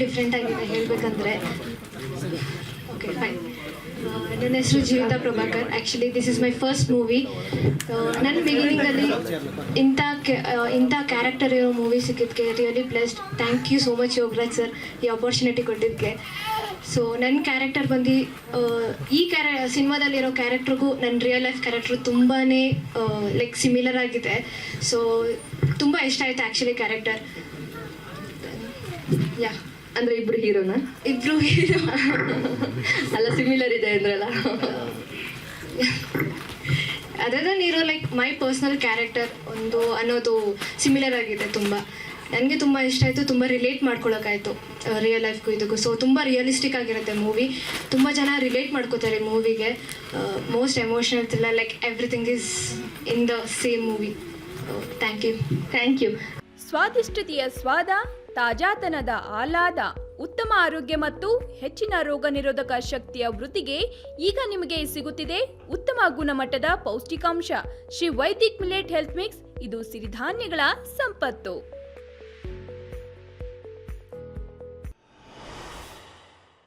Different ಆಗಿದೆ ಹೇಳಬೇಕಂದ್ರೆ. Okay fine. ನನ್ನ ಹೆಸರು Jeevitha Prabhakar. Actually this is my first movie. ನನ್ನ ಬಿಗಿನಿಂಗಲ್ಲಿ ಇಂಥ ಕ್ಯಾರೆಕ್ಟರ್ ಇರೋ ಮೂವಿ ಸಿಕ್ಕಿದ್ದಕ್ಕೆ really blessed. Thank you so much Yogaraj sir ಈ ಆಪರ್ಚುನಿಟಿ ಕೊಟ್ಟಿದ್ದಕ್ಕೆ. ಸೊ ನನ್ನ ಕ್ಯಾರೆಕ್ಟರ್ ಬಂದು ಈ ಸಿನಿಮಾದಲ್ಲಿರೋ ಕ್ಯಾರೆಕ್ಟ್ರಿಗೂ ನನ್ನ ರಿಯಲ್ ಲೈಫ್ ಕ್ಯಾರೆಕ್ಟ್ರು ತುಂಬಾ ಲೈಕ್ ಸಿಮಿಲರ್ ಆಗಿದೆ. ಸೊ ತುಂಬ ಇಷ್ಟ ಆಯಿತು ಆ್ಯಕ್ಚುಲಿ ಕ್ಯಾರೆಕ್ಟರ್. ಯಾ ಅಂದ್ರೆ ಇಬ್ರು ಹೀರೋನಾ? ಇಬ್ರು ಹೀರೋ ಅಲ್ಲ, ಸಿಮಿಲರ್ ಇದೆ ಅಂದ್ರಲ್ಲ. ಅದರ ನೀರು ಲೈಕ್ ಮೈ ಪರ್ಸ್ನಲ್ ಕ್ಯಾರೆಕ್ಟರ್ ಒಂದು ಅನ್ನೋದು ಸಿಮಿಲರ್ ಆಗಿದೆ ತುಂಬ. ನನಗೆ ತುಂಬ ಇಷ್ಟ ಆಯಿತು, ತುಂಬ ರಿಲೇಟ್ ಮಾಡ್ಕೊಳಕ್ಕಾಯಿತು ರಿಯಲ್ ಲೈಫ್ಗೂ ಇದಕ್ಕೂ. ಸೊ ತುಂಬ ರಿಯಲಿಸ್ಟಿಕ್ ಆಗಿರುತ್ತೆ ಮೂವಿ. ತುಂಬ ಜನ ರಿಲೇಟ್ ಮಾಡ್ಕೋತಾರೆ ಈ ಮೂವಿಗೆ. Most emotional thriller, like everything is in the same movie. Thank you. ಸ್ವಾದಿಷ್ಟತೆಯ ಸ್ವಾದ, ತಾಜಾತನದ ಆಹ್ಲಾದ, ಉತ್ತಮ ಆರೋಗ್ಯ ಮತ್ತು ಹೆಚ್ಚಿನ ರೋಗ ನಿರೋಧಕ ಶಕ್ತಿಯ ವೃದ್ಧಿಗೆ ಈಗ ನಿಮಗೆ ಸಿಗುತ್ತಿದೆ ಉತ್ತಮ ಗುಣಮಟ್ಟದ ಪೌಷ್ಟಿಕಾಂಶ Shri Vaidik millet health mix. ಇದು ಸಿರಿಧಾನ್ಯಗಳ ಸಂಪತ್ತು.